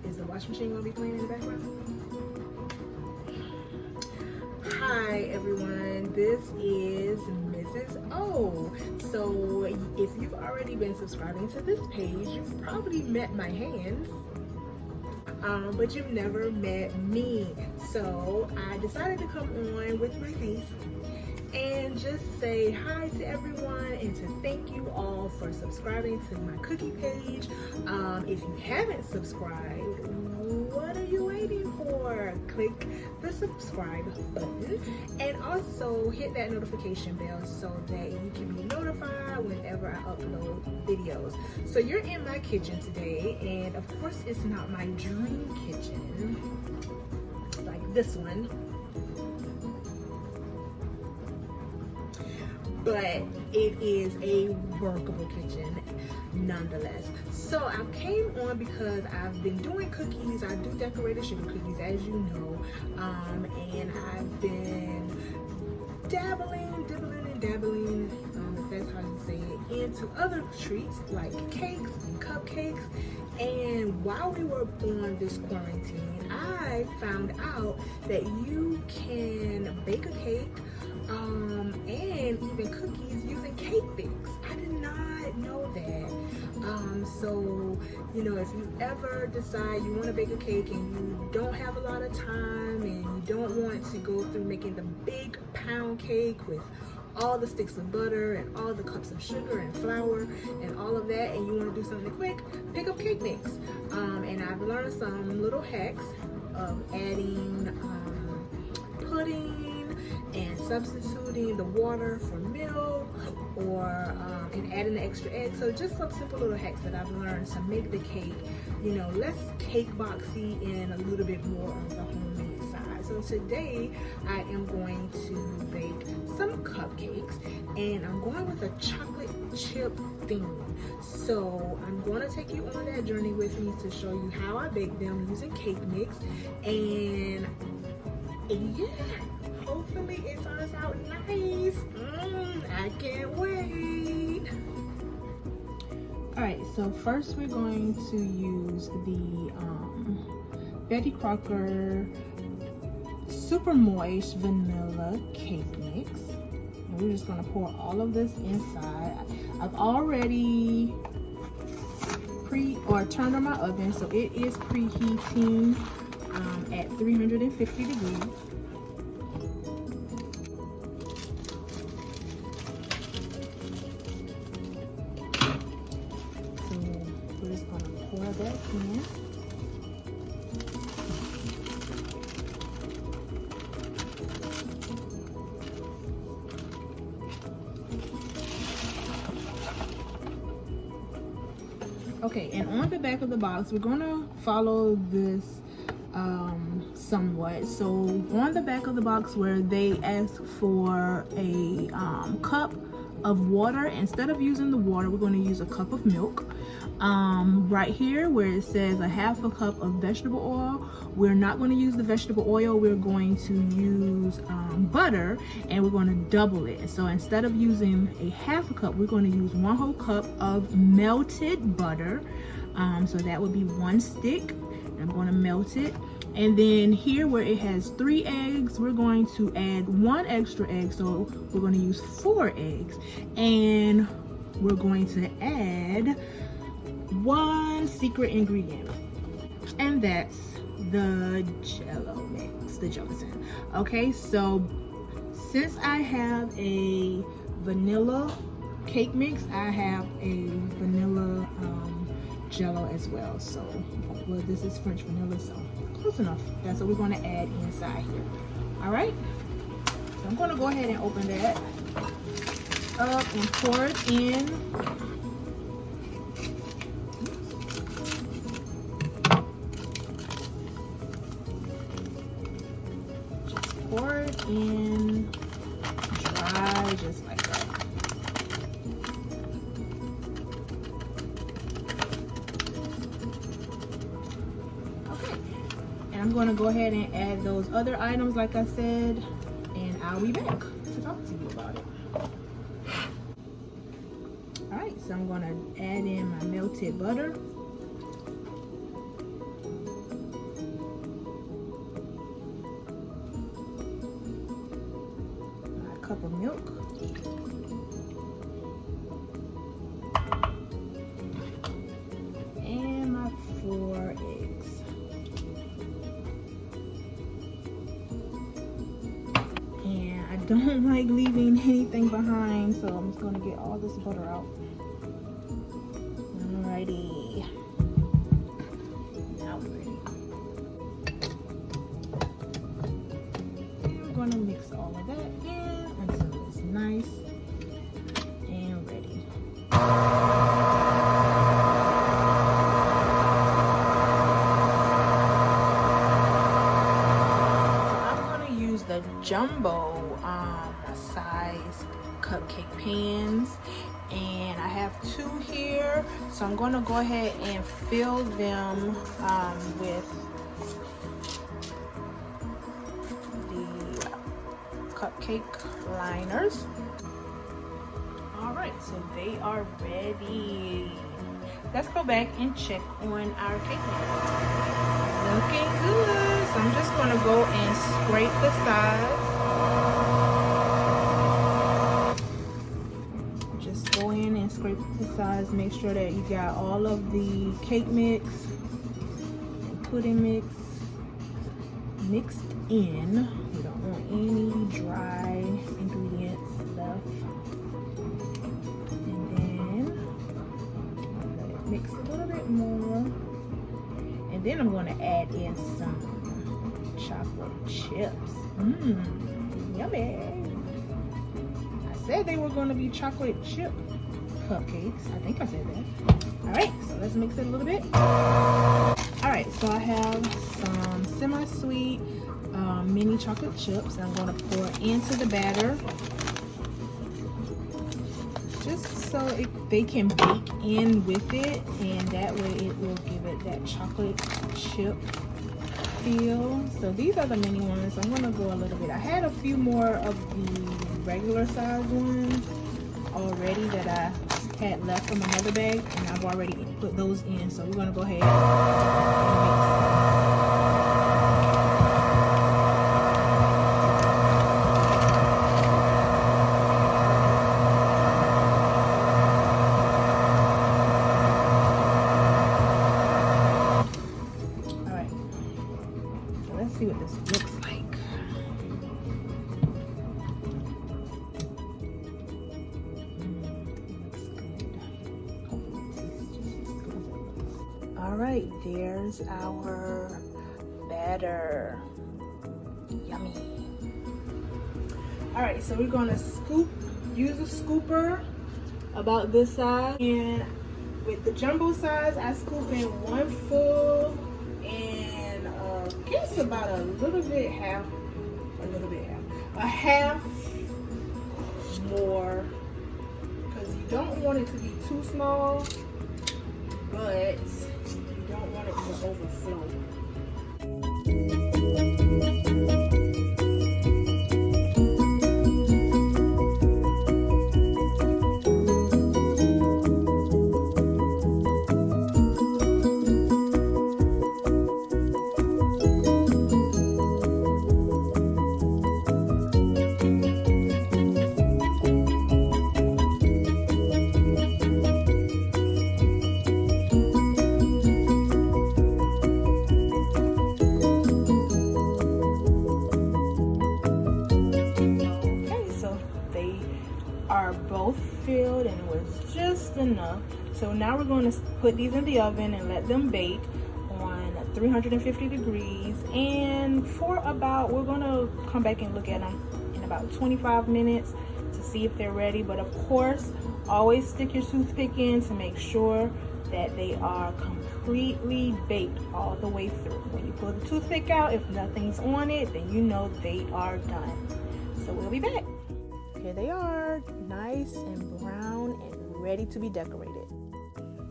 Is the washing machine gonna be playing in the background? Hi everyone, this is Mrs. O. So if you've already been subscribing to this page, you've probably met my hands, but you've never met me. So I decided to come on with my face and just say hi to everyone and to thank you all for subscribing to my cookie page. If you haven't subscribed, what are you waiting for? Click the subscribe button and also hit that notification bell so that you can be notified whenever I upload videos. So you're in my kitchen today, and of course it's not my dream kitchen like this one, but it is a workable kitchen nonetheless. So I came on because I've been doing cookies. I do decorated sugar cookies, as you know, and I've been dabbling, if that's how you say it, into other treats like cakes and cupcakes. And while we were on this quarantine, I found out that you can bake a cake and even cookies using cake mix. I did not know that. So, you know, if you ever decide you want to bake a cake and you don't have a lot of time and you don't want to go through making the big pound cake with all the sticks of butter and all the cups of sugar and flour and all of that, and you want to do something quick, pick up cake mix. And I've learned some little hacks of adding pudding and substituting the water for milk, or and adding the extra egg. So just some simple little hacks that I've learned to make the cake, you know, less cake boxy and a little bit more on the homemade side. So today I am going to bake some cupcakes, and I'm going with a chocolate chip theme. So I'm going to take you on that journey with me to show you how I bake them using cake mix, and yeah, hopefully it turns out nice. I can't wait. All right, so first we're going to use the Betty Crocker Super Moist Vanilla Cake Mix. And we're just gonna pour all of this inside. I've already turned on my oven, so it is preheating at 350 degrees. We're just going to pour that in. Okay, and on the back of the box, we're going to follow this somewhat. So on the back of the box where they ask for a cup of water, instead of using the water, we're going to use a cup of milk. Right here where it says a half a cup of vegetable oil, we're not going to use the vegetable oil, we're going to use butter, and we're going to double it. So instead of using a half a cup, we're going to use 1 whole cup of melted butter. So that would be 1 stick. I'm going to melt it. And then here where it has 3 eggs, we're going to add 1 extra egg. So we're going to use 4 eggs. And we're going to add 1 secret ingredient. And that's the Jello mix, the gelatin. Okay, so since I have a vanilla cake mix, I have a vanilla Jello as well. So, well, this is French vanilla, so close enough. That's what we're going to add inside here. All right, so I'm going to go ahead and open that up and pour it in. Just pour it in dry, just like that. I'm going to go ahead and add those other items like I said, and I'll be back to talk to you about it. Alright, so I'm going to add in my melted butter. cup of milk. And my 4 eggs. And I don't like leaving anything behind, so I'm just gonna get all this butter out. Alrighty. Now we're ready. We're gonna mix all of that in until it's nice and ready. The jumbo size cupcake pans, and I have 2 here, so I'm going to go ahead and fill them with the cupcake liners. All right, so they are ready. Let's go back and check on our cake mix. Looking good. So I'm just going to go and scrape the sides. Just go in and scrape the sides. Make sure that you got all of the cake mix and pudding mix mixed in. We don't want any dry ingredients left. And then let it mix a little bit more. And then I'm going to add in some chocolate chips. Yummy. I said they were going to be chocolate chip cupcakes. I think I said that. All right, so let's mix it a little bit. All right, so I have some semi-sweet mini chocolate chips. I'm going to pour into the batter, just so they can bake in with it, and that way it will give it that chocolate chip feel. So these are the mini ones. I'm going to go a little bit. I had a few more of the regular size ones already that I had left from another bag, and I've already put those in. So we're going to go ahead and mix. See what this looks like. Looks good. All right, there's our batter. Yummy. All right, so we're gonna use a scooper about this size, and with the jumbo size, I scoop in 1 full and guess about a half more, because you don't want it to be too small, but you don't want it to overflow. Are both filled, and it was just enough. So now we're going to put these in the oven and let them bake on 350 degrees, and for about, we're going to come back and look at them in about 25 minutes to see if they're ready. But of course, always stick your toothpick in to make sure that they are completely baked all the way through. When you pull the toothpick out, if nothing's on it, then you know they are done. So we'll be back. Here they are, nice and brown and ready to be decorated.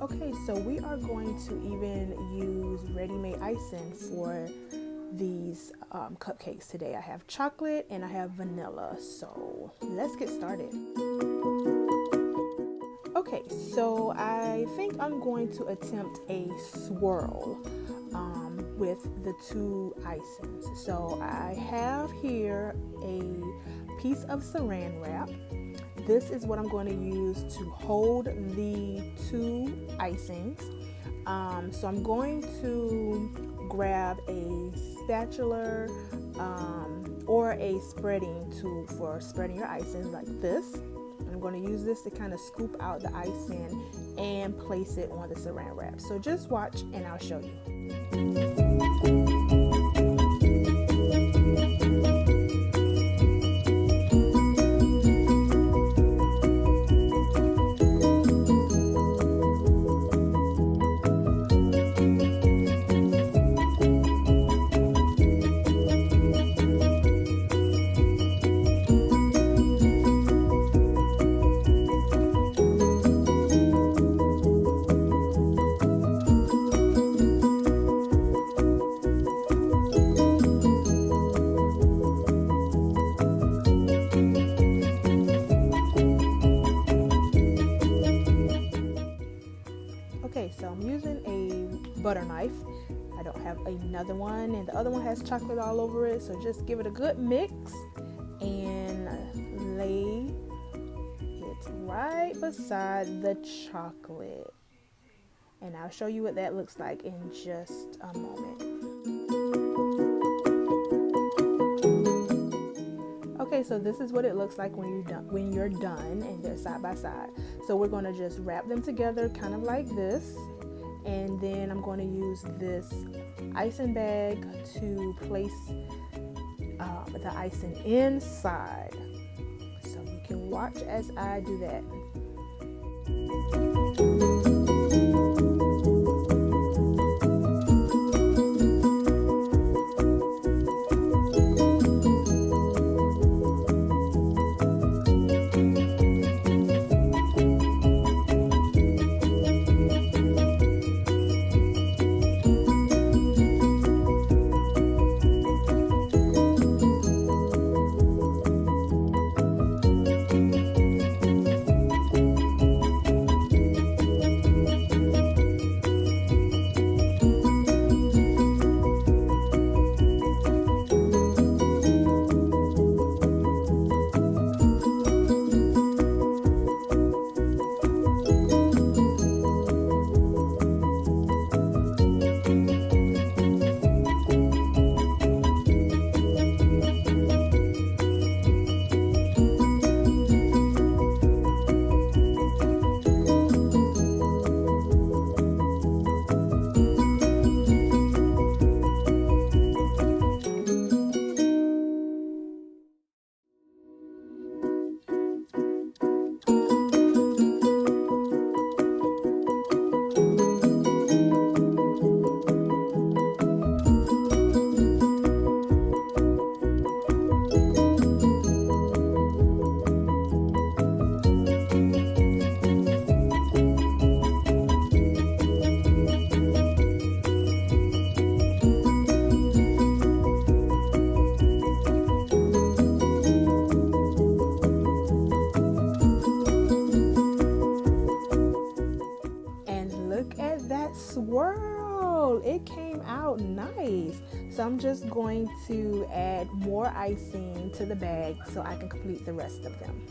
Okay, so we are going to even use ready-made icing for these cupcakes today. I have chocolate and I have vanilla, so let's get started. Okay, so I think I'm going to attempt a swirl. with the two icings. So I have here a piece of saran wrap. This is what I'm going to use to hold the two icings. So I'm going to grab a spatula or a spreading tool for spreading your icing like this. I'm going to use this to kind of scoop out the icing and place it on the saran wrap. So just watch and I'll show you. Okay, so I'm using a butter knife. I don't have another one, and the other one has chocolate all over it, so just give it a good mix and lay it right beside the chocolate. And I'll show you what that looks like in just a moment. Okay, so this is what it looks like when you're done and they're side by side. So we're going to just wrap them together kind of like this, and then I'm going to use this icing bag to place the icing inside. So you can watch as I do that. Swirl, it came out nice. So I'm just going to add more icing to the bag so I can complete the rest of them.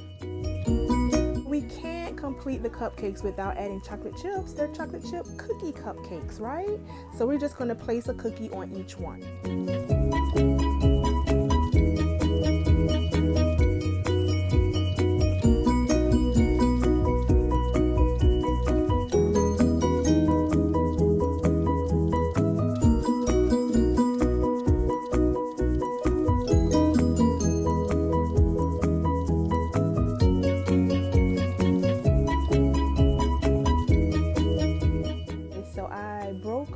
We can't complete the cupcakes without adding chocolate chips. They're chocolate chip cookie cupcakes, right? So we're just going to place a cookie on each one.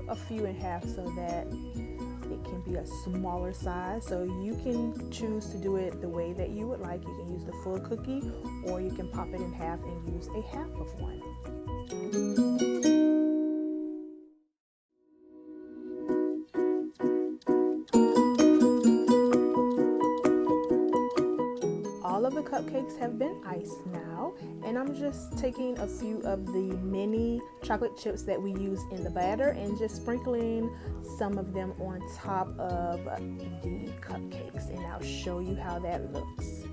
A few in half so that it can be a smaller size. So you can choose to do it the way that you would like. You can use the full cookie, or you can pop it in half and use a half of one. All of the cupcakes have been iced now, and I'm just taking a few of the mini chocolate chips that we use in the batter and just sprinkling some of them on top of the cupcakes, and I'll show you how that looks.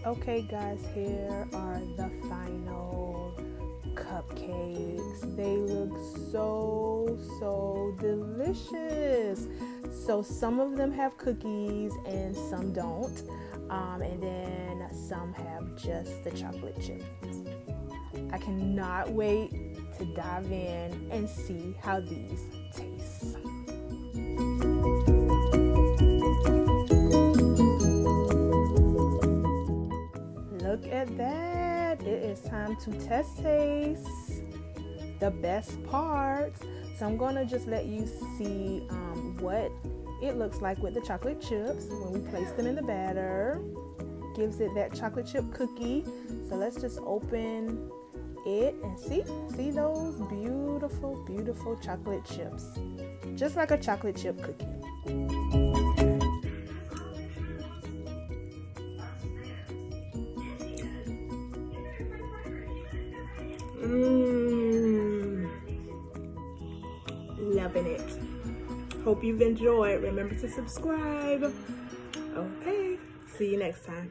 Okay guys, here are the final cupcakes. They look so delicious. So some of them have cookies and some don't, and then some have just the chocolate chips. I cannot wait to dive in and see how these taste. Look at that. It is time to taste the best parts. So I'm gonna just let you see what it looks like with the chocolate chips when we place them in the batter. Gives it that chocolate chip cookie. So let's just open it and see those beautiful chocolate chips, just like a chocolate chip cookie. Loving it. Hope you've enjoyed. Remember to subscribe. Okay, see you next time.